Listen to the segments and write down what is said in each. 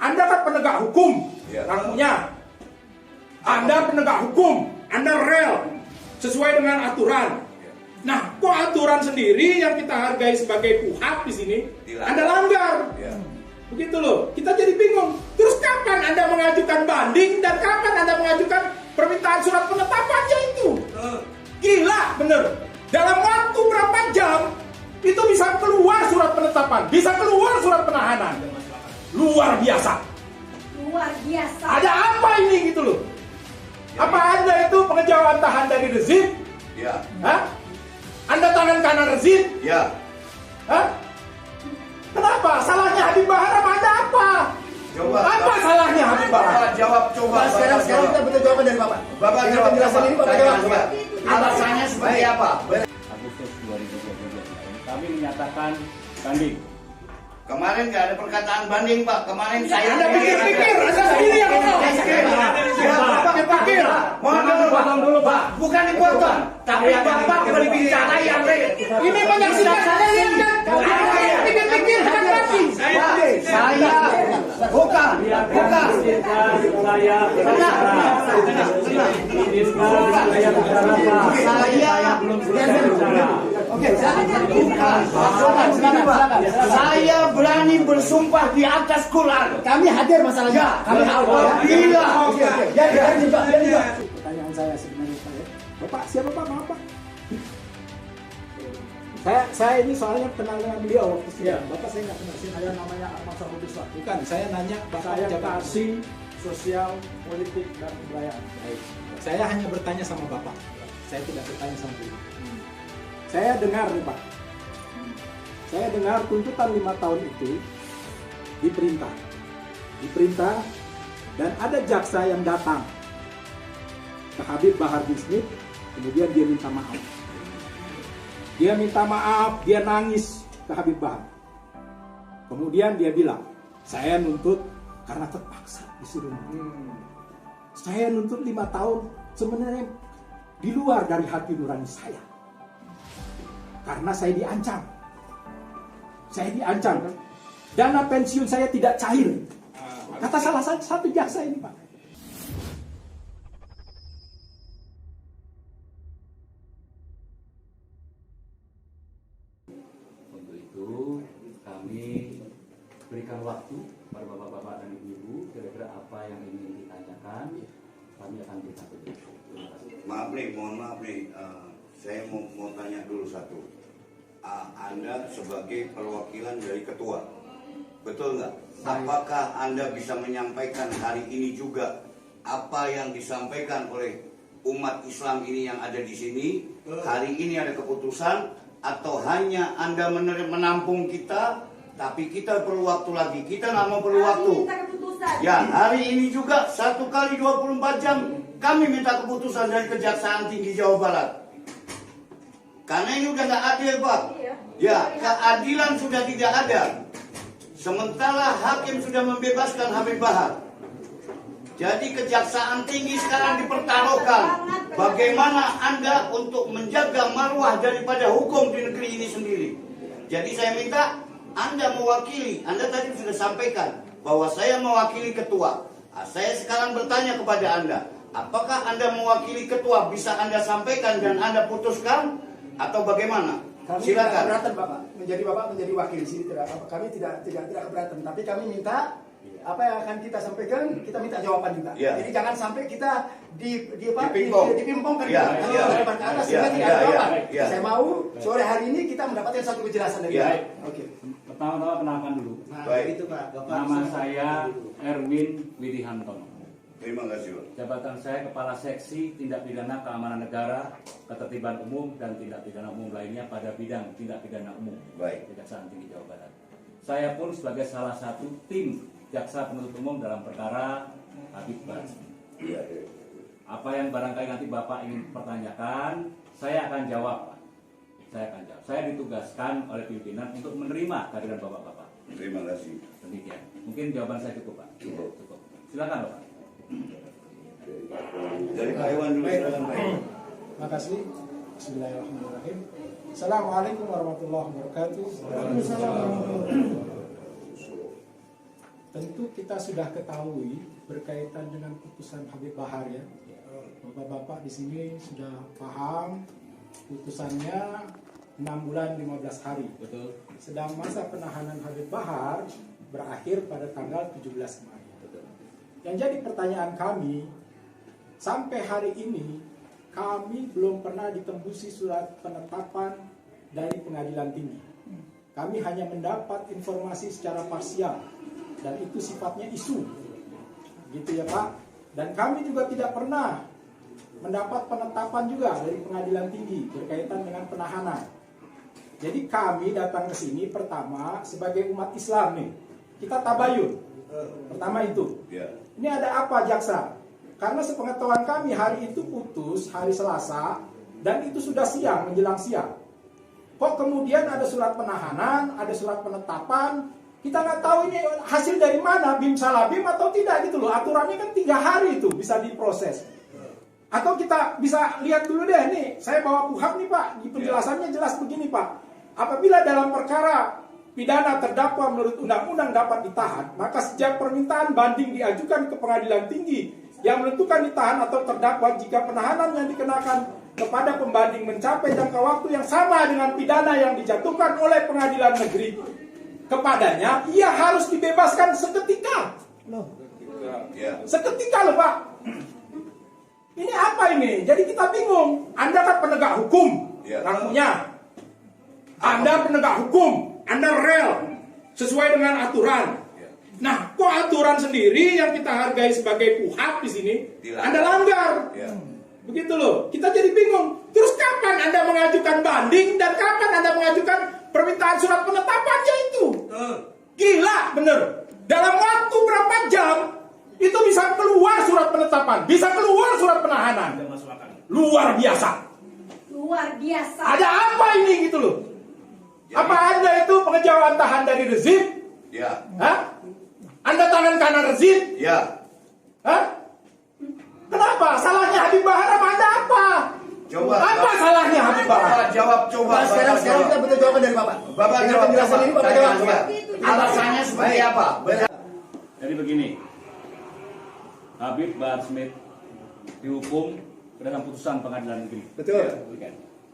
Anda kan penegak hukum, ngakunya. Anda penegak hukum, Anda rel sesuai dengan aturan. Nah, kok aturan sendiri yang kita hargai sebagai puhab di sini, Anda langgar. Begitu loh, kita jadi bingung. Terus kapan Anda mengajukan banding dan kapan Anda mengajukan permintaan surat penetapannya itu? Gila, bener. Dalam waktu berapa jam itu bisa keluar surat penetapan, bisa keluar surat penahanan. Luar biasa. Luar biasa. Ada apa ini gitu loh? Apa Anda itu pengejawantahan dari rezim? Ya. Hah? Anda tangan kanan rezim? Ya. Hah? Kenapa? Salahnya Habib Bahar apa ada apa? Coba. Apa salahnya Habib Bahar? Bapak jawab, coba. Sekarang kita butuh jawaban dari Bapak. Bapak Dengan jawab. penjelasan ini Bapak jawab. Alasannya seperti apa? Agustus 2022 kami menyatakan banding. Kemarin nggak ada perkataan banding, Pak. Kemarin saya Anda pikir-pikir, Anda sendiri yang ngomong. Pikir-pikir. Mohon dulu, Pak. Bukan dipotong, tapi Bapak berbicara yang real. Ini menyaksikan saya lihat kan? Pikir-pikir dengan rapi. Saya bukan. Saya Saya belum selesai bicara. Oke, silakan. Saya berani bersumpah di atas Quran. Kami hadir masalahnya. Ya, Kami hadir. apabila Oke. Ya juga. Pertanyaan saya sebenarnya Pak ya. Bapak siapa Pak? Maaf Pak. Saya ini soalnya kenal dengan beliau waktu sidang. Bapak saya nggak kenal. Saya namanya Ahmad Sarudin. Bukan, saya nanya Bapak jabatan sosial, politik dan kebudayaan. Baik. Saya hanya bertanya sama Bapak. Saya tidak bertanya sama beliau. Saya dengar nih Pak. Saya dengar tuntutan 5 tahun itu diperintah dan ada jaksa yang datang ke Habib Bahar bin Smith, kemudian dia minta maaf. Dia minta maaf, dia nangis ke Habib Bahar. Kemudian dia bilang, saya nuntut karena terpaksa disuruh. Saya nuntut 5 tahun sebenarnya di luar dari hati nurani saya. Karena saya diancam. Dana pensiun saya tidak cair. Kata salah satu jaksa ini Pak. Untuk itu kami berikan waktu pada bapak-bapak dan ibu-ibu kira-kira apa yang ingin ditanyakan, kami akan berikan. Terima kasih. Maaf nih, mohon maaf nih. Saya mau tanya dulu satu. Anda sebagai perwakilan dari ketua, betul nggak? Apakah Anda bisa menyampaikan hari ini juga apa yang disampaikan oleh umat Islam ini yang ada di sini? Hari ini ada keputusan atau hanya Anda menampung kita, tapi kita perlu waktu lagi? Kita nggak mau perlu waktu. Ya, hari ini juga 1 kali 24 jam kami minta keputusan dari Kejaksaan Tinggi Jawa Barat. Karena ini udah nggak adil, Pak. Ya, keadilan sudah tidak ada. Sementara hakim sudah membebaskan Habib Bahar. Jadi Kejaksaan Tinggi sekarang dipertaruhkan. Bagaimana Anda untuk menjaga marwah daripada hukum di negeri ini sendiri? Jadi saya minta Anda mewakili. Anda tadi sudah sampaikan bahwa saya mewakili ketua. Saya sekarang bertanya kepada Anda, apakah Anda mewakili ketua? Bisa Anda sampaikan dan Anda putuskan? Atau bagaimana? Kami Silakan. tidak keberatan Bapak menjadi wakil di sini kami tidak keberatan, tapi kami minta apa yang akan kita sampaikan, kita minta jawaban juga. Ya. Jadi jangan sampai kita Ya, dipimpongkan ya. lebar ke atas Ya, sehingga tidak ya, ada jawaban. ya. Saya mau sore hari ini kita mendapatkan satu kejelasan dari Ya. Bapak. Oke. Pertama-tama kenalkan dulu. Baik. Itu Pak. Nama saya Erwin Widihantono. Terima kasih, Pak. Jabatan saya Kepala Seksi Tindak Pidana Keamanan Negara, Ketertiban Umum dan Tindak Pidana Umum lainnya pada bidang tindak pidana umum. Baik. Kejaksaan Tinggi Jawa Barat. Saya pun sebagai salah satu tim jaksa penuntut umum dalam perkara Habib Bahar. Iya. Apa yang barangkali nanti Bapak ingin pertanyakan, saya akan jawab, Pak. Saya ditugaskan oleh pimpinan untuk menerima kehadiran Bapak-bapak. Terima kasih. Demikian. Mungkin jawaban saya cukup, Pak. Cukup. Silakan, Bapak. Dari Pak Iwan dulu. Silakan, Pak. Terima kasih. Bismillahirrahmanirrahim. Assalamualaikum warahmatullahi wabarakatuh. tentu kita sudah ketahui berkaitan dengan putusan Habib Bahar ya. Bapak-bapak di sini sudah paham putusannya 6 bulan 15 hari. Betul. Sedang masa penahanan Habib Bahar berakhir pada tanggal 17 kemarin. Betul. Yang jadi pertanyaan kami, sampai hari ini kami belum pernah ditembusi surat penetapan dari pengadilan tinggi. Kami hanya mendapat informasi secara parsial dan itu sifatnya isu. Gitu ya Pak. Dan kami juga tidak pernah mendapat penetapan juga dari pengadilan tinggi berkaitan dengan penahanan. Jadi kami datang ke sini pertama sebagai umat Islam nih. Kita tabayun. Pertama itu. Ini ada apa jaksa? Karena sepengetahuan kami hari itu putus hari Selasa dan itu sudah siang menjelang siang. Kok kemudian ada surat penahanan, ada surat penetapan, kita nggak tahu ini hasil dari mana, bim salah bim atau tidak gitu loh. Aturannya kan 3 hari itu bisa diproses. Atau kita bisa lihat dulu deh nih, saya bawa kuhab nih Pak, di penjelasannya jelas begini Pak. Apabila dalam perkara pidana terdakwa menurut undang-undang dapat ditahan, maka sejak permintaan banding diajukan ke pengadilan tinggi yang menentukan ditahan atau terdakwa jika penahanan yang dikenakan kepada pembanding mencapai jangka waktu yang sama dengan pidana yang dijatuhkan oleh pengadilan negeri kepadanya, ia harus dibebaskan seketika. Seketika loh Pak. Ini apa ini? Jadi kita bingung. Anda kan penegak hukum, rangkunya. Anda penegak hukum, Anda rel sesuai dengan aturan. Nah, kok aturan sendiri yang kita hargai sebagai puhab di sini, Anda langgar. Begitu loh. Kita jadi bingung. Terus kapan Anda mengajukan banding dan kapan Anda mengajukan permintaan surat penetapannya itu? Gila, bener. Dalam waktu berapa jam itu bisa keluar surat penetapan, bisa keluar surat penahanan. Luar biasa. Luar biasa. Ada apa ini gitu loh? Apa Anda itu pengejauhan tahan dari rezim? Hah? Anda tangan kanan rezim? Hah? Kenapa? Salahnya Habib Bahar sama Anda apa? Coba. Apa salahnya Habib Bahar? Bapak jawab, coba. Sekarang kita butuh jawaban dari Bapak. Bapak Dengan jawab, penjelasan ini Bapak jawab. coba. Alasannya seperti apa? Jadi begini, Habib Bahar Smith dihukum berdasarkan putusan pengadilan negeri. Betul.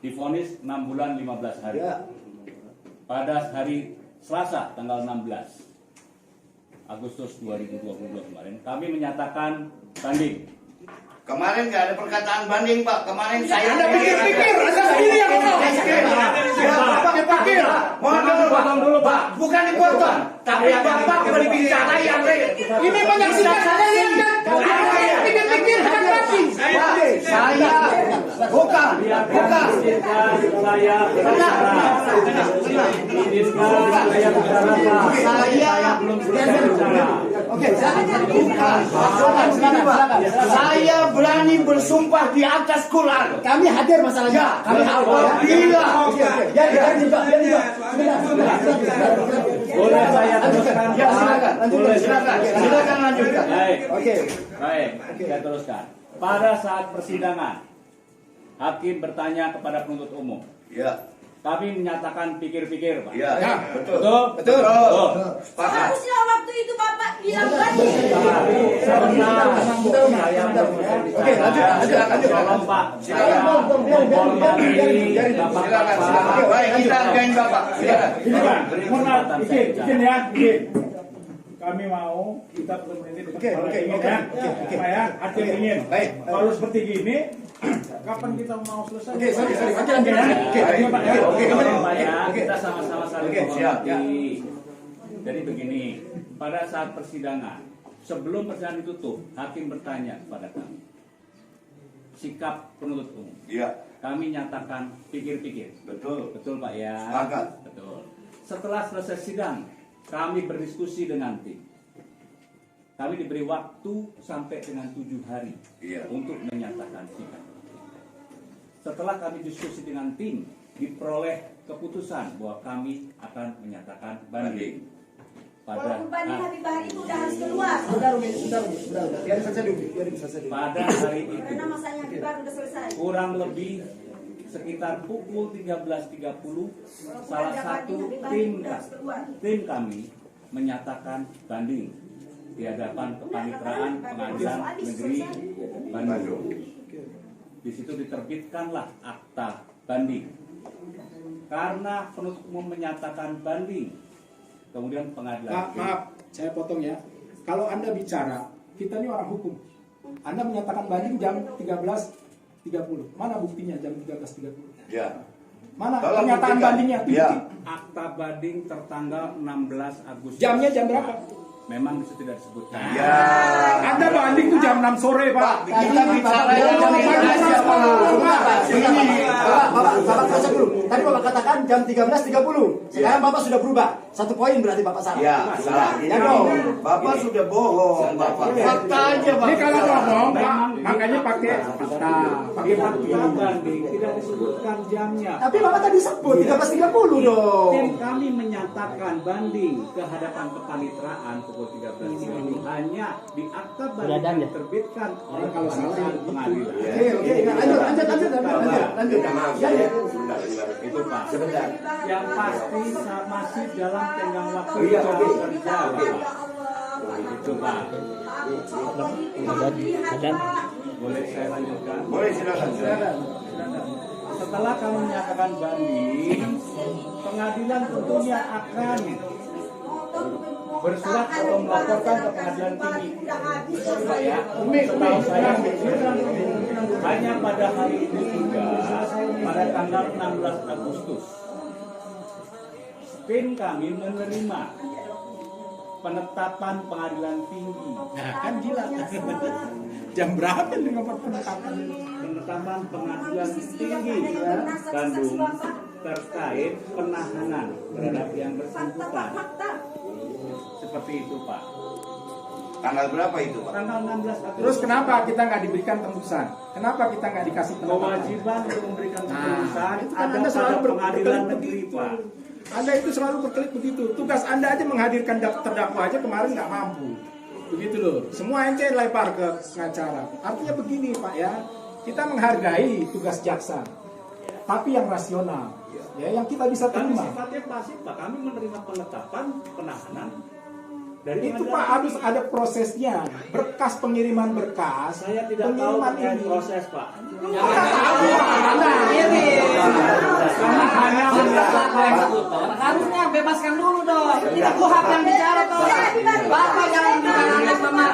Divonis 6 bulan 15 hari. Ya. Pada hari Selasa tanggal 16 Agustus 2022 kemarin kami menyatakan banding. Kemarin nggak ada perkataan banding Pak. Kemarin saya Anda pikir-pikir, Anda sendiri yang ngomong. Bapak pikir. Mohon dulu Pak. Bukan dipotong, tapi Bapak berbicara yang real. Ini menyaksikan kalian kan? Anda yang pikir-pikir kan berarti. Saya bukan. Saya saya belum selesai bicara. Oke, Saya berani bersumpah di atas Quran. kami hadir masalahnya. Kami hadir. Apabila Boleh saya teruskan? Ya silakan. Boleh Silakan lanjutkan. Baik. Oke. Baik, saya teruskan. Pada saat persidangan, hakim bertanya kepada penuntut umum. Ya. Kami menyatakan pikir-pikir, Pak. Ya. Betul. Betul? Betul. Sepakat. Harusnya waktu itu Bapak bilang banding. Oke, lanjut. Tolong, Pak. Silakan. Silakan. Baik, kita hargain Bapak. Silakan. Izin ya, izin. Kami mau kita belum menit supaya hakim ingin. Baik. Kalau seperti gini, kapan kita mau selesai? Oke, sorry. Lanjut ya. Kita sama-sama saling Oke, siap. menghormati. Jadi begini, pada saat persidangan, sebelum persidangan ditutup, hakim bertanya kepada kami, sikap penuntut umum. Ya. Kami nyatakan pikir-pikir. Betul. Betul Pak ya? Sepakat. Betul. Setelah selesai sidang, kami berdiskusi dengan tim. Kami diberi waktu sampai dengan 7 hari Iya. untuk menyatakan sikap. Setelah kami diskusi dengan tim, diperoleh keputusan bahwa kami akan menyatakan banding. Walaupun banding Habib Bahar itu udah harus keluar. Sudah. Biar selesai dulu. Pada hari itu, Karena masanya Habib Bahar udah selesai. kurang lebih sekitar pukul 13.30, salah satu tim kami menyatakan banding di hadapan Kepanitraan Pengadilan Negeri Bandung. Di situ diterbitkanlah akta banding. Karena penuntut umum menyatakan banding, kemudian pengadilan. Maaf, saya potong ya. Kalau Anda bicara, kita ini orang hukum. Anda menyatakan banding jam 13.30. Mana buktinya jam 13.30? Ya. Mana Tolong pernyataan buktikan. bandingnya? Ya. Akta banding tertanggal 16 Agustus. Jamnya jam berapa? Memang itu tidak disebutkan. Ya. Anda banding tuh jam 6 sore, Pak. Kita bicara yang Bapak, baca dulu. Tadi Bapak katakan jam 13.30. Sekarang Bapak sudah berubah. 1 poin berarti Bapak salah. Ya, salah. Ya dong. Bapak sudah bohong, Bapak. Fakta aja, Pak. Ini kalau ngomong, Pak, makanya pakai fakta. Di akta banding tidak disebutkan jamnya. Tapi Bapak tadi sebut 13.30 dong. Tim kami menyatakan banding ke hadapan Kepanitraan pukul 13.30 hanya di akta banding yang diterbitkan oleh Kepanitraan Pengadilan. Oke, lanjut. Ya, ya. Itu Pak. Sebentar. Yang pasti masih dalam tenggang waktu Iya, jam oke. kerja, Bapak. Itu Pak. Boleh saya lanjutkan? Boleh, silakan. Setelah kami menyatakan banding, pengadilan tentunya akan bersurat atau melaporkan ke pengadilan tinggi. Saya, setahu saya hanya pada hari ini juga, pada tanggal 16 Agustus, tim kami menerima penetapan pengadilan tinggi. Nah, kan gila. Jam berapa dengan penetapan? Penetapan pengadilan tinggi Bandung terkait penahanan terhadap yang bersangkutan. Seperti itu Pak. Tanggal berapa itu, Pak? Tanggal 16 Agustus. Terus kenapa kita nggak diberikan tembusan? Kenapa kita nggak dikasih penetapan? Kewajiban untuk memberikan tembusan itu kan ada Anda selalu pada pengadilan berkelit negeri begitu. Pak. Anda itu selalu berkelit begitu. Tugas Anda aja menghadirkan terdakwa aja kemarin nggak mampu. Begitu loh. Semua ente lempar ke pengacara. Artinya begini Pak ya. Kita menghargai tugas jaksa. Tapi yang rasional. Ya, yang kita bisa Kami terima. sifatnya pasif Pak. Kami menerima penetapan penahanan dari Itu pengadilan Pak tinggi. harus ada prosesnya. Berkas pengiriman berkas. Saya tidak tahu pengiriman terkait ini. proses Pak. Karena hanya Harusnya bebaskan dulu dong. Tidak kuhab yang bicara toh. Bapak jangan bicara sama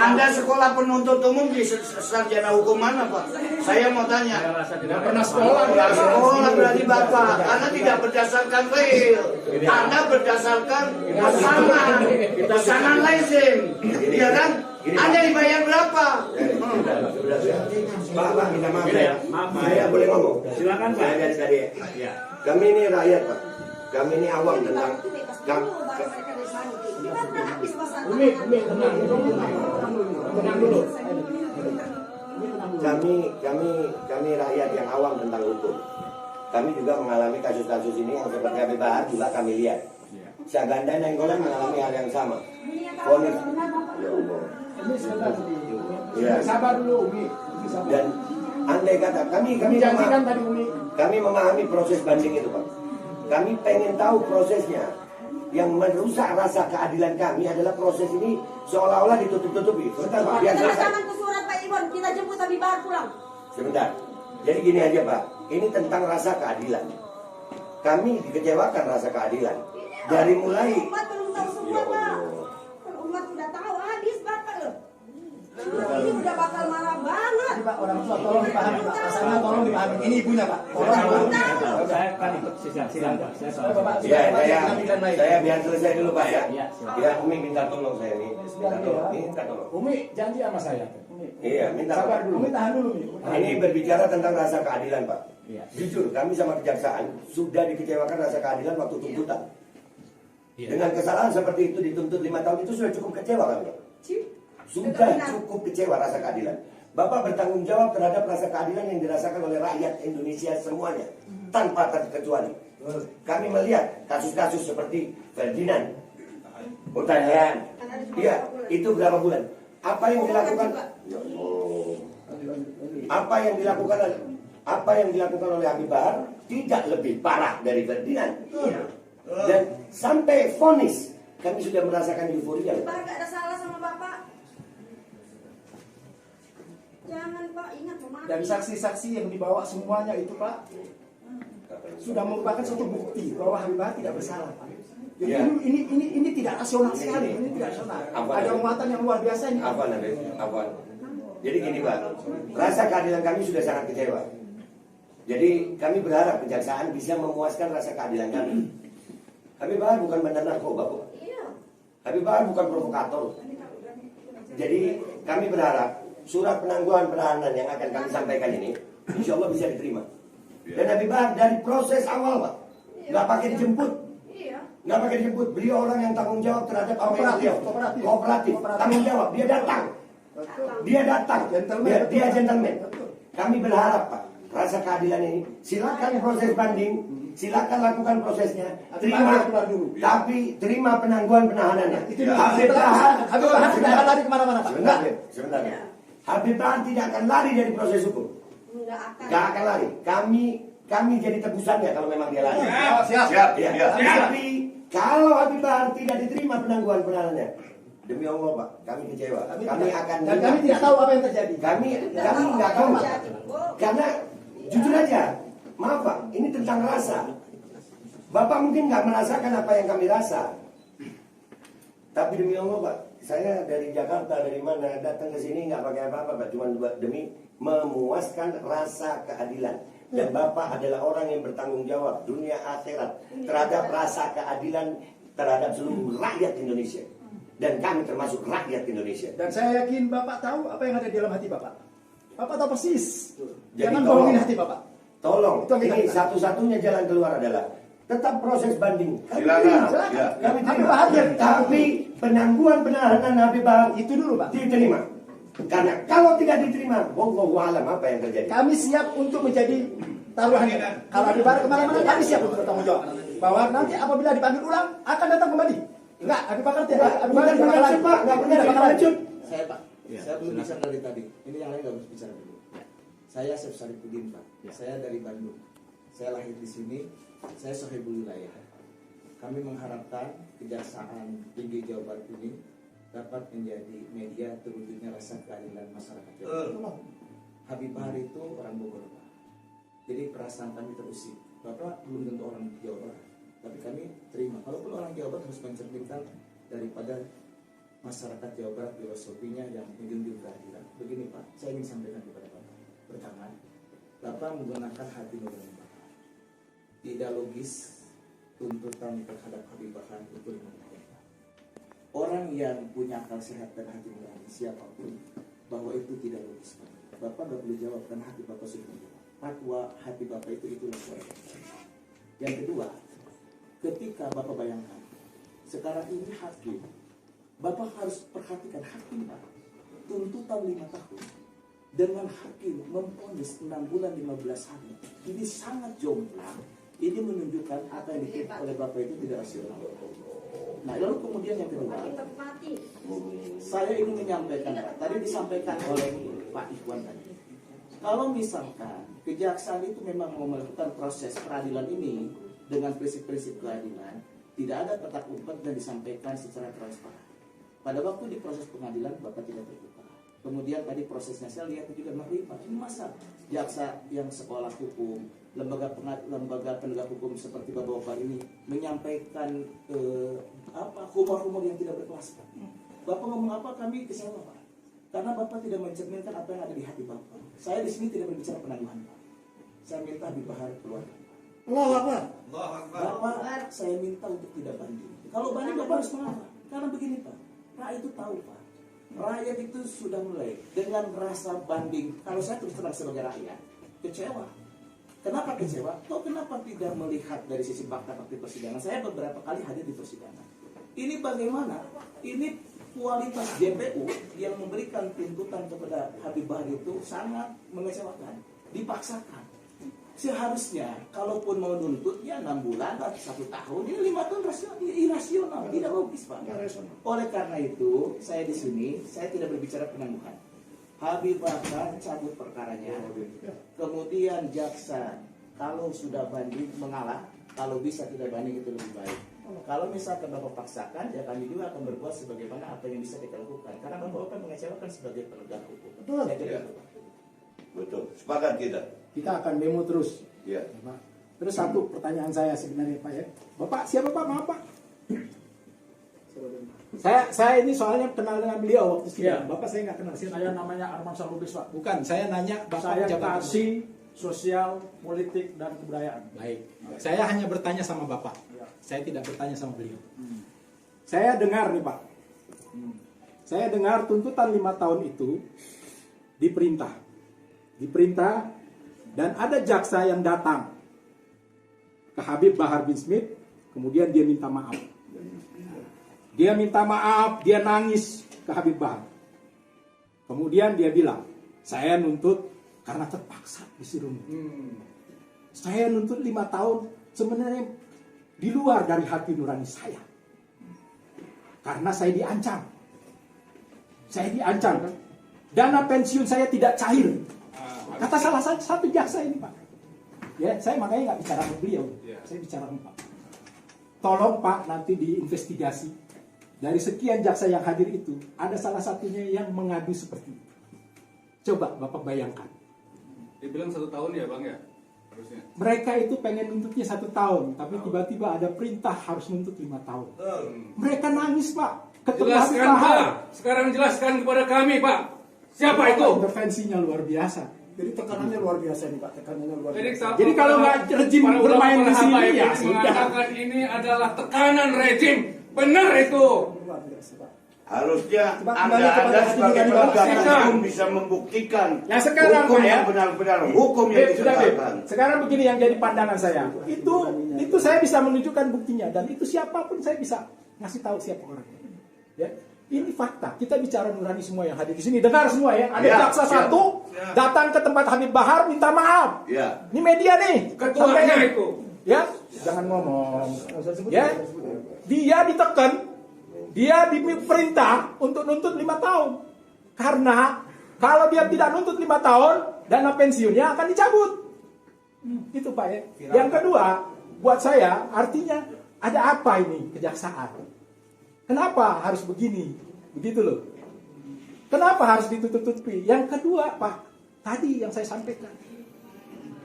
Anda sekolah penuntut umum di sarjana hukum mana, Pak? Saya mau tanya. Saya rasa tidak pernah sekolah. Nggak sekolah berarti Bapak. Anda tidak berdasarkan real. Anda berdasarkan pesanan lazim. Iya kan? Anda dibayar berapa? Pak, minta maaf Ya, ya. maaf, Pak. Saya boleh ngomong? Silakan Pak. Saya dari tadi. Ya. Kami ini rakyat, Pak. Kami ini awam tentang Umi, tenang. Tenang dulu. kami rakyat yang awam tentang hukum. Kami juga mengalami kasus-kasus ini yang seperti Habib Bahar juga kami lihat. Syaganda Nainggolan mengalami hal yang sama. Ponis. Ya Allah. Ini sebentar. Ya. Sabar dulu Umi. Sabar. Dan andai kata kami Janjikan tadi Umi. kami memahami proses banding itu, Pak. Kami pengen tahu prosesnya. Yang merusak rasa keadilan kami adalah proses ini seolah-olah ditutup-tutupi. Sebentar, Pak, biar selesai. Tangan ke surat Pak Iwan, kita jemput Habib Bahar pulang. Sebentar. Jadi gini aja, Pak. Ini tentang rasa keadilan. Kami dikecewakan rasa keadilan. Dari mulai Umat belum tahu semua Ya Pak. Allah. Kalau umat udah tahu habis Bapak loh. Ini udah bakal marah banget. Pak, orang tua tolong dipahami Pak. Pasalnya tolong dipahami. Ini ibunya Pak. Tolong dipahami. Saya akan ikut silakan Pak. Saya salah. Bapak, ya, baik. saya biar selesai dulu, Pak ya. Ya, silakan. Ya, Umi minta tolong saya nih. Minta tolong. Umi janji sama saya. Iya, minta Sabar tolong. dulu. Umi tahan dulu Umi. Ini berbicara tentang rasa keadilan, Pak. Iya. Jujur, kami sama kejaksaan sudah dikecewakan rasa keadilan waktu tuntutan. Dengan kesalahan seperti itu dituntut 5 tahun itu sudah cukup kecewa kami, Pak. Sudah cukup kecewa rasa keadilan. Bapak bertanggung jawab terhadap rasa keadilan yang dirasakan oleh rakyat Indonesia semuanya, tanpa terkecuali. Kami melihat kasus-kasus seperti Ferdinand, Hutahian, iya, itu berapa bulan? Apa yang dilakukan? Ya Allah. Apa yang dilakukan oleh Habib Bahar tidak lebih parah dari Ferdinand. Dan sampai vonis Kami sudah merasakan euforia. Bapak gak ada salah sama Bapak. Jangan Pak, ingat memakai. Dan saksi-saksi yang dibawa semuanya itu Pak sudah merupakan suatu bukti bahwa Habib Bahar tidak bersalah Pak. Jadi Ya. ini tidak rasional sekali, ini tidak rasional. Apa? Ada muatan yang luar biasa ini. Apa nanti? Apa? Jadi gini Pak, rasa keadilan kami sudah sangat kecewa. Jadi kami berharap kejaksaan bisa memuaskan rasa keadilan kami. Habib Bahar bukan bandar narkoba kok. Habib Bahar bukan provokator. Jadi kami berharap surat penangguhan penahanan yang akan kami sampaikan ini, insya Allah bisa diterima. Dan Habib Bahar dari proses awal Pak, nggak pakai dijemput. Nggak pakai dijemput, beliau orang yang tanggung jawab terhadap apa yang beliau. Kooperatif, tanggung jawab, dia datang. Dia datang, dia gentleman. Kami berharap Pak, rasa keadilan ini, silakan proses banding, silakan lakukan prosesnya, terima, tapi terima penangguhan penahanannya. Habib Bahar tidak akan lari kemana-mana Pak. Sebentar. Habib Bahar tidak akan lari dari proses hukum. Nggak akan lari. Kami jadi tebusannya kalau memang dia lari. Siap. Ya. Tapi kalau Habib Bahar tidak diterima penangguhan penahanannya, demi Allah Pak, kami kecewa. Kami akan Dan kami tidak tahu apa yang terjadi. Kami nggak tahu Pak. Karena jujur aja, maaf Pak, ini tentang rasa. Bapak mungkin nggak merasakan apa yang kami rasa. Tapi demi Allah Pak, saya dari Jakarta, dari mana, datang ke sini nggak pakai apa-apa Pak, cuma demi memuaskan rasa keadilan. Dan Bapak adalah orang yang bertanggung jawab dunia akhirat terhadap rasa keadilan terhadap seluruh rakyat Indonesia. Dan kami termasuk rakyat Indonesia. Dan saya yakin Bapak tahu apa yang ada di dalam hati Bapak. Bapak tahu persis. Jadi Jangan tolong, bohongin hati Bapak. Tolong, Itu yang kita ini minta. satu-satunya jalan keluar adalah tetap proses banding. Kami Silakan. terima. Ya. Kami Habib terima. Bahar dia Tapi penangguhan penahanan Habib Bahar itu dulu Pak. diterima. Karena kalau tidak diterima, wallahu alam apa yang terjadi. Kami siap untuk menjadi taruhannya. Kalau Habib Bahar kemana-mana, kami siap untuk bertanggung jawab. Bahwa nanti apabila dipanggil ulang, akan datang kembali. Enggak, Habib Bahar tidak. Habib Bahar tidak bakal lari. Pak, nggak pernah Tidak bakal lari. lanjut. Saya Pak, saya belum bicara dari tadi. Ini yang lain nggak harus bicara dulu. Saya Chef Saripudin Pak. Saya dari Bandung. Saya lahir di sini. Saya sohibul wilayah. Kami mengharapkan Kejaksaan Tinggi Jawa Barat ini dapat menjadi media terwujudnya rasa keadilan masyarakat Jawa Barat. Habib Bahar itu orang Bogor Pak. Jadi perasaan kami terusik. Bapak belum tentu orang Jawa Barat, tapi kami terima. Kalaupun orang Jawa Barat harus mencerminkan daripada masyarakat Jawa Barat filosofinya yang menjunjung keadilan. Begini Pak, saya ingin sampaikan kepada Bapak. Pertama, Bapak menggunakan hati nurani Bapak. Tidak logis tuntutan terhadap Habib Bahar itu dimenangkan. Orang yang punya akal sehat dan hati nurani siapapun, bahwa itu tidak logis Pak. Bapak nggak boleh jawab karena hati Bapak sudah menjawab. Fatwa hati Bapak itulah suara. Yang kedua, ketika Bapak bayangkan sekarang ini hakim, Bapak harus perhatikan hakim Pak, tuntutan 5 tahun dengan hakim memvonis 6 bulan 15 hari, ini sangat jomplang. Ini menunjukkan apa yang dituntut oleh Bapak itu tidak rasional. Nah lalu kemudian yang kedua, saya ingin menyampaikan Pak, tadi disampaikan oleh Pak Ikhwan tadi, kalau misalkan kejaksaan itu memang mau melakukan proses peradilan ini dengan prinsip-prinsip keadilan, tidak ada petak umpet dan disampaikan secara transparan. Pada waktu di proses pengadilan Bapak tidak terbuka. Kemudian tadi prosesnya saya lihat juga makrifat. Ini masa jaksa yang sekolah hukum, lembaga penegak hukum seperti Bapak ini menyampaikan humor-humor yang tidak berkelas. Bapak ngomong apa kami kecewa Pak. Karena Bapak tidak mencerminkan apa yang ada di hati Bapak. Saya di sini tidak berbicara penangguhan Pak. Saya minta Habib Bahar keluar. Bapak, saya minta untuk tidak banding. Kalau banding Bapak harus mengalah. Karena begini Pak, rakyat itu tahu Pak. Rakyat itu sudah mulai dengan rasa banding. Kalau saya terus terang sebagai rakyat, kecewa. Kenapa kecewa? Kok kenapa tidak melihat dari sisi fakta-fakta persidangan? Saya beberapa kali hadir di persidangan. Ini bagaimana? Ini kualitas JPU yang memberikan tuntutan kepada Habib Bahar itu sangat mengecewakan. Dipaksakan. Seharusnya kalaupun mau nuntut ya 6 bulan atau 1 tahun, ini 5 tahun irasional, tidak logis Pak. Oleh karena itu saya di sini saya tidak berbicara penangguhan. Habib Bahar cabut perkaranya, kemudian jaksa kalau sudah banding mengalah, kalau bisa tidak banding itu lebih baik. Kalau misalkan Bapak paksakan, ya kami juga akan berbuat sebagaimana apa yang bisa kita lakukan. Karena Bapak akan mengecewakan sebagai penegak hukum. Betul. Ya, jadi, Betul. Sepakat kita. Kita akan demo terus. Ya. Ya, Pak. Terus satu pertanyaan saya sebenarnya Pak ya. Bapak siapa Pak? Maaf Pak. Saya ini soalnya kenal dengan beliau waktu sidang. Iya. Bapak saya nggak kenal. Saya namanya Arman Salubis, Pak. Bukan, saya nanya Bapak Saya jabatan. kasih sosial, politik, dan kebudayaan. Baik. Saya hanya bertanya sama Bapak. Ya. Saya tidak bertanya sama beliau. Saya dengar nih Pak. Saya dengar tuntutan 5 tahun itu diperintah. Dan ada jaksa yang datang ke Habib Bahar bin Smith, kemudian dia minta maaf. Dia minta maaf, dia nangis ke Habib Bahar. Kemudian dia bilang, saya nuntut karena terpaksa disuruh. Saya nuntut 5 tahun sebenarnya di luar dari hati nurani saya. Karena saya diancam. Dana pensiun saya tidak cair. Kata salah satu jaksa ini Pak. Ya, saya makanya nggak bicara sama beliau. Saya bicara sama Pak. Tolong Pak nanti diinvestigasi. Dari sekian jaksa yang hadir itu, ada salah satunya yang mengadu seperti itu. Coba Bapak bayangkan. Dibilang 1 tahun ya Bang ya? Harusnya. Mereka itu pengen nuntutnya 1 tahun, tapi tiba-tiba ada perintah harus nuntut 5 tahun. Mereka nangis Pak. Ketemu Habib Jelaskan Bahar. Pak. Sekarang jelaskan kepada kami Pak. Siapa itu? Intervensinya luar biasa. Jadi tekanannya luar biasa nih Pak, tekanannya luar biasa. Jadi kalau nggak rejim para bermain di ulama sini habaib ya ini sudah. mengatakan ini adalah tekanan rejim. Benar itu. Luar biasa Pak. Harusnya Coba kembali kepada Anda hati sebagai nurani Bapak. penegak Silakan. hukum bisa membuktikan Nah, sekarang, hukum Pak, ya. yang benar-benar hukum yang Beb, sudah Beb. ditegakkan. Sekarang begini yang jadi pandangan saya. Itu saya bisa menunjukkan buktinya dan itu siapapun saya bisa ngasih tahu siapa orangnya. Ya. Ini fakta. Kita bicara nurani semua yang hadir di sini. Dengar semua ya. Ada Ya, jaksa ya. satu datang ke tempat Habib Bahar minta maaf. Ya. Ini media nih. Ketuanya Sampai- itu. Ya, jangan ngomong. Ya. Dia ditekan. Dia diperintah untuk nuntut 5 tahun. Karena kalau dia tidak nuntut 5 tahun, dana pensiunnya akan dicabut. Itu Pak ya. Yang kedua, buat saya artinya ada apa ini kejaksaan? Kenapa harus begini? Begitu loh. Kenapa harus ditutup-tutupi? Yang kedua Pak, tadi yang saya sampaikan.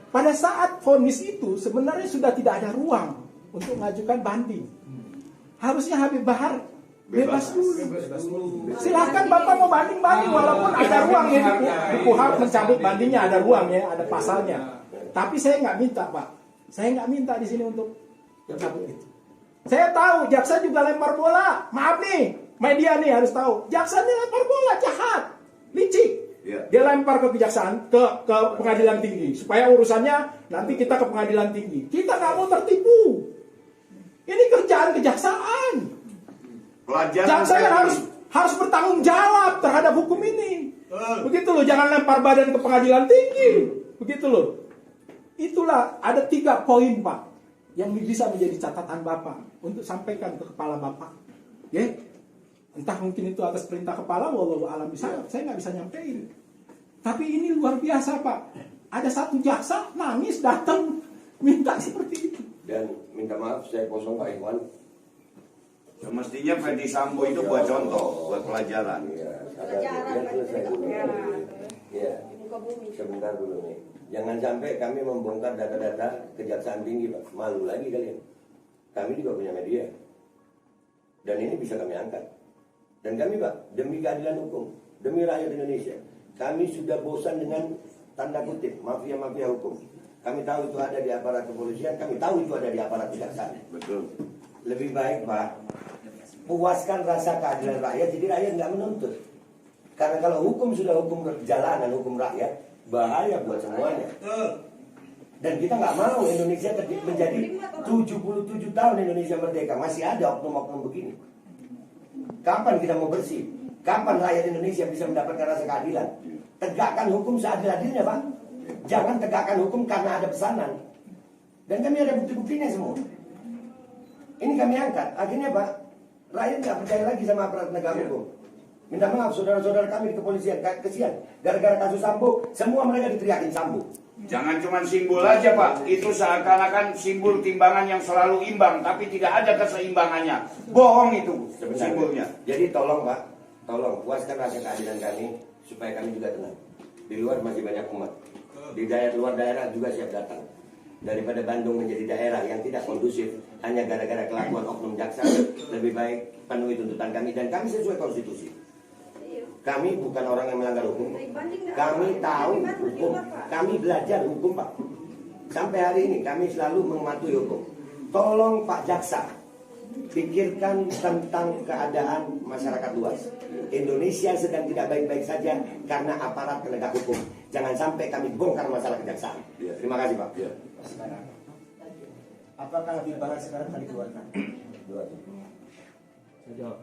Pada saat vonis itu sebenarnya sudah tidak ada ruang untuk mengajukan banding. Harusnya Habib Bahar bebas dulu. Silahkan Bapak mau banding-banding walaupun ada ruang ya di KUHP mencabut bandingnya, ada ruangnya, ada pasalnya. Tapi saya nggak minta Pak. Saya nggak minta di sini untuk mencabut itu. Saya tahu jaksa juga lempar bola. Maaf nih, media nih harus tahu. Jaksa ini lempar bola jahat, licik. Ya. Dia lempar ke kejaksaan, ke pengadilan tinggi supaya urusannya nanti kita ke pengadilan tinggi. Kita nggak mau tertipu. Ini kerjaan kejaksaan. Pelajaran Jaksa yang dari- harus bertanggung jawab terhadap hukum ini. Begitu loh, jangan lempar badan ke pengadilan tinggi. Begitu loh. Itulah ada 3 poin Pak yang bisa menjadi catatan Bapak untuk sampaikan ke kepala Bapak. Ya, entah mungkin itu atas perintah kepala, wallahu alam bisa, saya nggak bisa nyampein. Tapi ini luar biasa Pak. Ada satu jaksa nangis datang minta seperti itu. Dan minta maaf saya kosong Pak Iwan. Semestinya Ferdi Sambo itu buat contoh, buat pelajaran. Iya, Pelajaran, biar selesai dulu. Ya. Iya, Muka bumi. sebentar dulu nih. Jangan sampai kami membongkar data-data Kejaksaan Tinggi Pak. Malu lagi kalian. Kami juga punya media. Dan ini bisa kami angkat. Dan kami Pak, demi keadilan hukum, demi rakyat Indonesia, kami sudah bosan dengan tanda kutip mafia-mafia hukum. Kami tahu itu ada di aparat kepolisian, kami tahu itu ada di aparat kejaksaan. Betul. Lebih baik Pak, puaskan rasa keadilan rakyat, jadi rakyat nggak menuntut. Karena kalau hukum sudah hukum jalanan, hukum rakyat, bahaya buat semuanya. Dan kita nggak mau Indonesia menjadi 77 tahun Indonesia merdeka, masih ada oknum-oknum begini. Kapan kita mau bersih? Kapan rakyat Indonesia bisa mendapatkan rasa keadilan? Tegakkan hukum seadil-adilnya Pak. Jangan tegakkan hukum karena ada pesanan. Dan kami ada bukti-buktinya semua. Ini kami angkat. Akhirnya Pak, rakyat nggak percaya lagi sama aparat penegak hukum. Minta maaf saudara-saudara kami di kepolisian, kesian. Gara-gara kasus Sambo, semua mereka diteriakin Sambo. Jangan cuma simbol aja Pak, itu seakan-akan simbol timbangan yang selalu imbang, tapi tidak ada keseimbangannya. Bohong itu simbolnya. Jadi tolong Pak, tolong puaskan rasa keadilan kami, supaya kami juga tenang. Di luar masih banyak umat. Di luar daerah juga siap datang. Daripada Bandung menjadi daerah yang tidak kondusif hanya gara-gara kelakuan oknum jaksa, lebih baik penuhi tuntutan kami dan kami sesuai konstitusi. Kami bukan orang yang melanggar hukum. Kami tahu hukum. Kami belajar hukum Pak. Sampai hari ini kami selalu mematuhi hukum. Tolong Pak Jaksa, pikirkan tentang keadaan masyarakat luas. Indonesia sedang tidak baik-baik saja karena aparat penegak hukum. Jangan sampai kami bongkar masalah kejaksaan. Terima kasih Pak. Apakah Habib Bahar sekarang akan dikeluarkan? Saya jawab.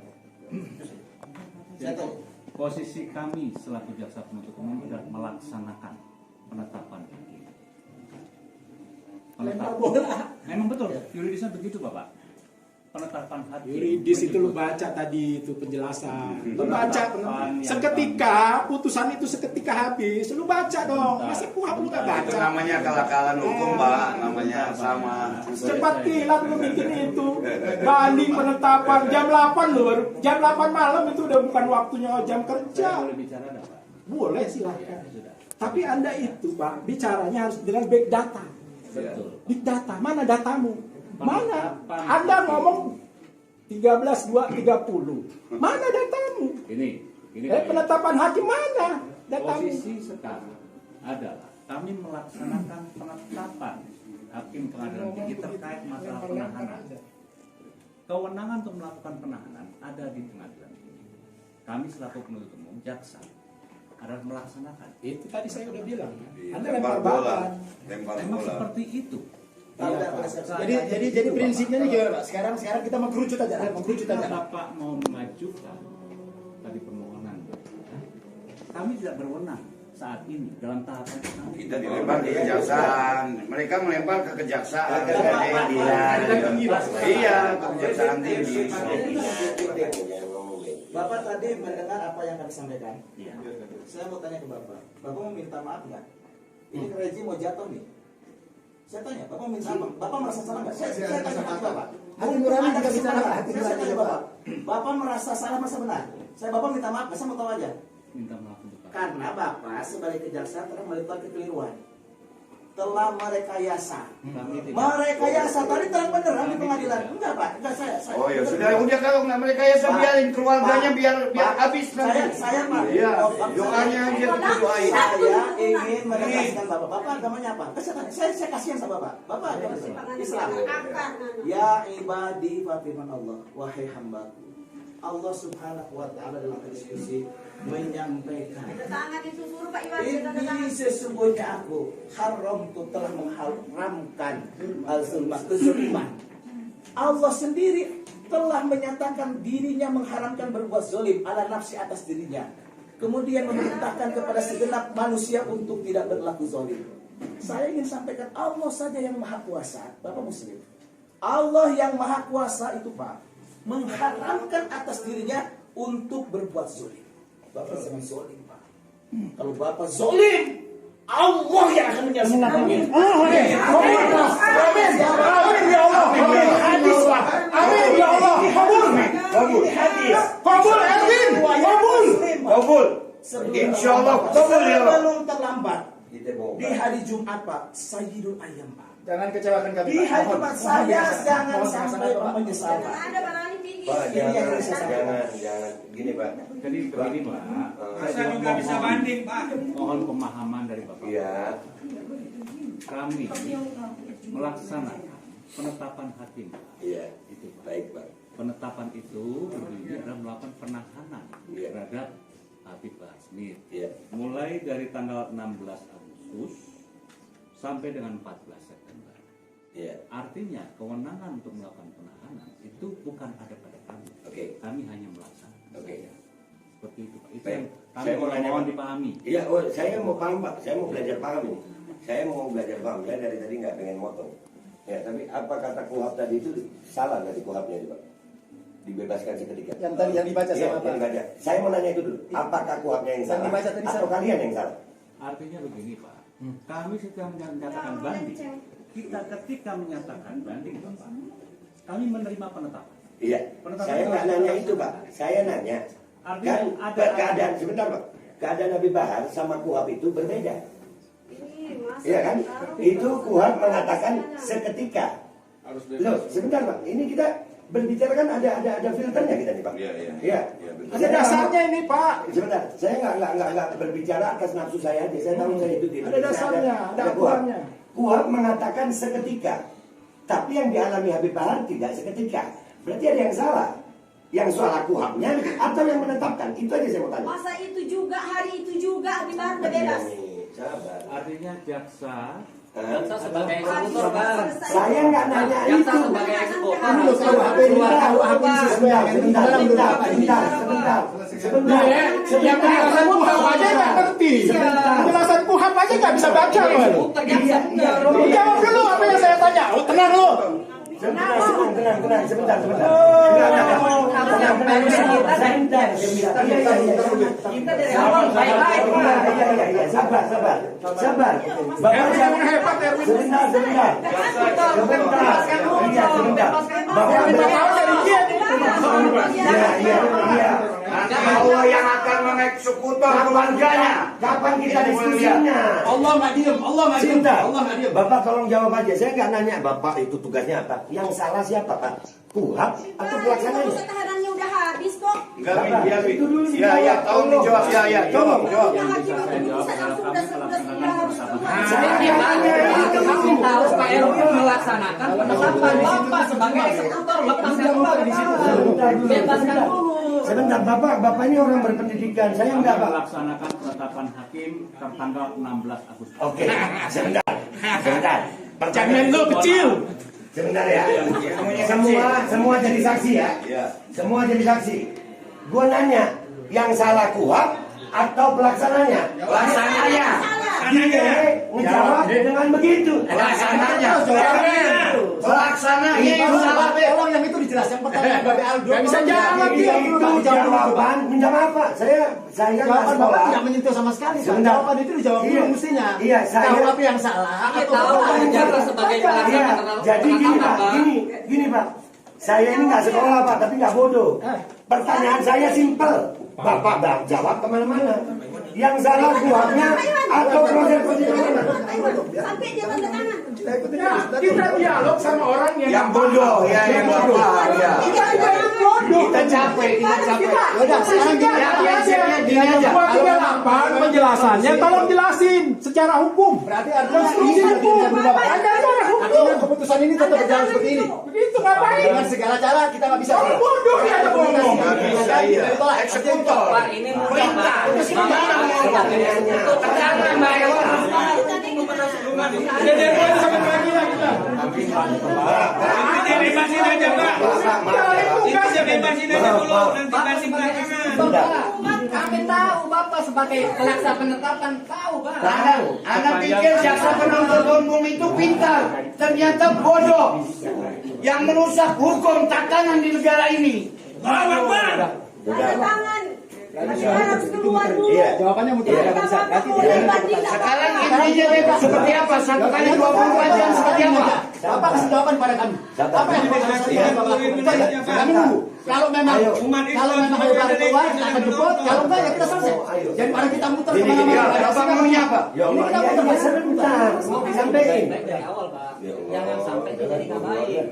Saya tahu. Posisi kami selaku jaksa penuntut umum sudah melaksanakan penetapan hakim. Memang betul, yuridisnya begitu Bapak. Penetapan hakim. Yuridis itu lu baca tadi itu penjelasan. Lu baca seketika putusan itu seketika habis. Lu baca dong. Masa kuhap lu gak baca? Itu namanya akal-akalan hukum Pak, namanya sama. Cepat kilat lu bikin itu. Banding penetapan jam 8 lu baru. Jam 8 malam itu udah bukan waktunya jam kerja. Boleh bicara enggak, Pak? Boleh silahkan. Tapi Anda itu Pak, bicaranya harus dengan big data. Betul. Big data, mana datamu? Mana? Anda ngomong 13.2.30. Mana datamu? Ini penetapan hakim mana? Datamu. posisi sekarang adalah kami melaksanakan penetapan hakim pengadilan tinggi terkait masalah penahanan. Kewenangan untuk melakukan penahanan ada di pengadilan tinggi. Kami selaku penuntut umum jaksa adalah melaksanakan. Itu tadi saya udah bilang. Anda Lempar lempar bola. bahan. Lempar Memang bola. seperti itu. Iya, Pak. Jadi prinsipnya nih gimana Pak? Sekarang kita mengkerucut aja, mengkerucut aja. Bapak mau mengajukan tadi permohonan, kami tidak berwenang saat ini dalam tahapan kami. Kita dilempar ke kejaksaan, mereka melempar ke kejaksaan. Iya, ke kejaksaan tinggi. Bapak tadi mendengar apa yang kami sampaikan. Iya. Saya mau tanya ke Bapak. Bapak mau minta maaf nggak? Ini rejim mau jatuh nih. Saya tanya, Bapak minta maaf. Bapak merasa salah nggak? Saya tanya ke Bapak. Hati nurani juga bicara, hati Saya tanya nurani ke Bapak. Bapak. Bapak merasa salah masa benar? Bapak minta maaf nggak? Saya mau tahu aja. Minta maaf untuk apa? Karena Bapak sebagai kejaksaan telah melakukan kekeliruan. Telah merekayasa. Merekayasa tadi terang benerang di pengadilan. Enggak Pak, enggak saya. Oh ya sudah kalau nggak merekayasa biarin keluarganya biar habis nanti. Saya Pak. Iya, doanya aja kita doain. Saya ingin menegaskan Bapak. Bapak agamanya apa? Saya kasihan sama Bapak. Bapak agamanya Islam. Ya ibadi wa firman Allah, wahai hambaku. Allah Subhanahu wa taala dalam diskusi menyampaikan ini sesungguhnya aku haram tu telah mengharamkan al-zulman. Allah sendiri telah menyatakan dirinya mengharamkan berbuat zalim ala nafsi atas dirinya. Kemudian memerintahkan kepada segenap manusia untuk tidak berlaku zalim. Saya ingin sampaikan Allah saja yang maha kuasa. Bapak Muslim, Allah yang maha kuasa itu Pak mengharamkan atas dirinya untuk berbuat zalim. Bapak jangan zalim Pak. Kalau Bapak zalim, Allah yang akan menyaksikan. Amin. Amin ya Allah. Hadis Pak. Amin ya Allah. Kabul. Hadis. Kabul Erwin. Kabul. Insyaallah kabul ya Allah. Sebelum terlambat di hari Jumat Pak, Sayyidul Ayyam Pak. Jangan kecewakan kami. Di hari Jumat saya jangan sampai menyesal Pak. Pak, jangan gini Pak. Jadi begini Pak, saya juga bisa banding Pak. Mohon pemahaman dari Bapak. Iya. Kami melaksanakan penetapan hakim. Iya, itu baik Pak. Penetapan itu berbunyi adalah melakukan penahanan terhadap Habib Bahar Smith. Iya. Mulai dari tanggal 16 Agustus sampai dengan 14 September. Iya. Artinya kewenangan untuk melakukan penahanan itu bukan ada pada kami. Oke. Kami hanya melaksanakan. Oke. Seperti itu Pak. Itu Baik. yang kami Saya mau nanya, mohon Pak. dipahami. Iya, saya mau paham Pak. Saya mau belajar paham ini. Saya mau belajar paham. Saya dari tadi nggak pengen motong. Ya, tapi apa kata kuhab tadi itu salah dari kuhabnya Pak? dibebaskan seketika. Yang tadi yang dibaca Iya, sama yang dibaca. Saya mau nanya itu dulu. Apakah kuhapnya yang salah? dibaca tadi atau salah. kalian yang salah? Artinya begini Pak, kami sedang menyatakan banding. Kita ketika menyatapan banding Bapak, kami menerima penetapan. Iya. Saya nggak nanya itu Pak. Saya nanya. Artinya Kan keadaan sebentar Pak. Keadaan Habib Bahar sama kuhap itu berbeda. Iya kan? Itu kuhap mengatakan seketika. Loh, sebentar Pak. Ini kita berbicara kan ada filternya kita nih Pak. Iya. Ada dasarnya ini Pak. Sebentar, saya nggak berbicara atas nafsu saya aja. Saya tahu saya itu di Ada dasarnya, ada aturannya. Kuhap mengatakan seketika, tapi yang dialami Habib Bahar tidak seketika. Berarti ada yang salah. Yang salah kuhapnya atau yang menetapkan? Itu aja saya mau tanya. Masa itu juga, hari itu juga Habib Bahar udah bebas. Sabar. Artinya jaksa sebagai eksekutor Bang. Saya nggak nanya itu. Sebagai eksekutor. Ini loh kalau HP ini Sebentar. Yang penjelasan kuhap aja nggak ngerti. Penjelasan kuhap aja nggak bisa baca loh. Jawab dulu apa yang saya tanya. Oh, tenang lo. Tenang, sebentar. Kita dari awal baik-baik. Iya, sabar. Bapak jangan hebat, Erwin. Sebentar. Iya, sebentar. Bapak Tahu dari dia. Iya. Allah yang akan mengeksekutor keluarganya. Kapan kita diskusinya? Allah nggak diem. Cinta. Allah nggak diem. Bapak tolong jawab aja. Saya nggak nanya Bapak itu tugasnya apa. Yang salah siapa Pak? Kuhap atau pelaksananya? Masa tahanannya udah habis kok. Enggak, itu dulu ya, tolong dijawab. Tolong jawab. Udah hakim keputusan langsung udah harus keluar. Saya kami tahu Pak Erwin melaksanakan penetapan Bapak sebagai eksekutor. Lepaskan dulu. Bebaskan dulu. Sebentar, Bapak ini orang berpendidikan. Saya enggak Pak. melaksanakan penetapan hakim tertanggal 16 Agustus. Oke, sebentar. Jangan lo kecil. Sebentar ya. Semua jadi saksi ya. Semua jadi saksi. Gua nanya, yang salah kuhap atau pelaksananya? Pelaksananya. Dia menjawab dengan begitu. Pelaksananya. Pelaksananya itu salah. Tolong yang itu dijelaskan pertanyaan Babe Aldo. Gak bisa jawab dia. Itu jawaban. Menjawab apa? Saya Jawaban nggak Bapak sekolah. tidak menyentuh sama sekali. Pak. Sebentar. Jawaban itu dijawab dulu Iya. mestinya. Iya, saya- Tahu apa yang salah Kami atau tahu apa yang Anda salah. sebagai Iya, pelaksana jadi gini Pak, gini Pak. Saya ini nggak sekolah Pak, tapi nggak bodoh. Pertanyaan saya simpel. Bapak jawab kemana-mana. Yang salah kuhapnya atau proses persidangan? Sampai dia tanda tangan. Kita dialog sama orang Yang bodoh, ya yang bodoh. Ya. Kita capek. Udah, sekarang gini. Gini aja. 238 penjelasannya tolong jelasin secara hukum. Berarti artinya ini Konstruksi sudah hukum. diingat dulu Bapak. Ada cara hukum. Artinya keputusan ini tetap berjalan seperti ini. Begitu ngapain? Dengan segala cara kita nggak bisa. Orang bodoh dia ada ngomong. Ditolak. Eksekutor. Pak ini perintah. Tekanan Mbak Ewa. Jadi boleh sampai pagi lah kita. Bebasin aja Pak. Itu bebasin aja dulu, nanti kasih belakangan. Kami tahu Bapak sebagai pelaksana penetapan tahu Pak. Anda pikir jaksa penuntut umum itu pintar, ternyata bodoh. Yang merusak hukum tatanan di negara ini. Bawa Pak. Tanda tangan. Dia harus keluar dulu. Iya. Jawabannya mungkin tidak bisa. Ganti Sekarang intinya bebas seperti apa? 1 kali 24 jam seperti apa? Bapak kasih jawaban pada kami. Apa yang Bapak lakukan Bapak? Kami nunggu. Kalau memang Habib Bahar keluar, kita akan jemput. Kalau enggak ya kita selesai. Jadi mari kita muter kemana-mana. Bapak maunya apa? Ini kita muter sebentar. Mau disampaikan. Dari awal Pak. Yang sampai itu jadi nggak baik.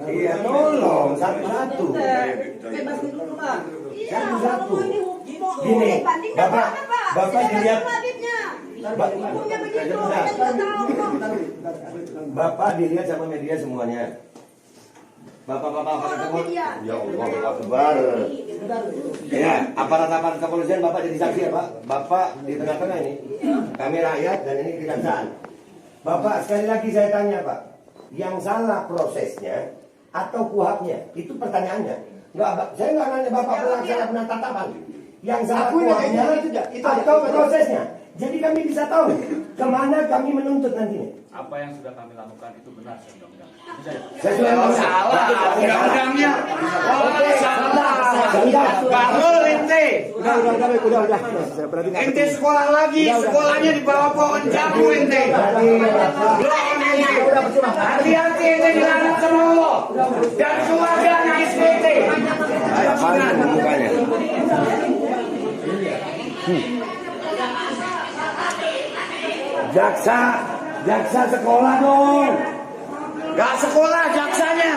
Iya, tolong satu-satu. Bebasin dulu Pak. Iya, Satu-satu. kalau ini hukum. Gini, banding Bapak Sudah dilihat. ketemu Habibnya. Ba- Hukumnya begitu. Sebentar. Kita juga tahu kok. Bapak dilihat sama media semuanya. Bapak-bapak Kalau ketemu. media. Ya Allah, Akbar. Ya, aparat kepolisian Bapak jadi saksi ya Pak. Bapak di tengah-tengah ini. Kami rakyat dan ini kejaksaan. Bapak sekali lagi saya tanya Pak. Yang salah prosesnya atau kuhapnya? Itu pertanyaannya. Saya nggak nanya Bapak pelaksana penetapan. Yang salah kuhapnya atau prosesnya? Jadi kami bisa tahu kemana kami menuntut nantinya. Apa yang sudah kami lakukan itu benar undang-undang. Sesuai Salah undang-undangnya. Bahul ente. Udah. Saya berarti nggak Ente sekolah lagi, sekolahnya di bawah pohon jambu ente. Hati-hati ente dilaknat sama Allah dan keluarga anak SBT. Jaksa sekolah dong. Gak sekolah jaksanya.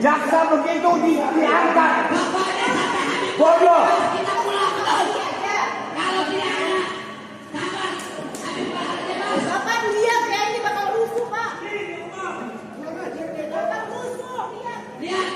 Jaksa begitu diangkat. Bodoh. Bapak lihat ya ini bakal rusuh, Pak. Bakal rusuh, lihat.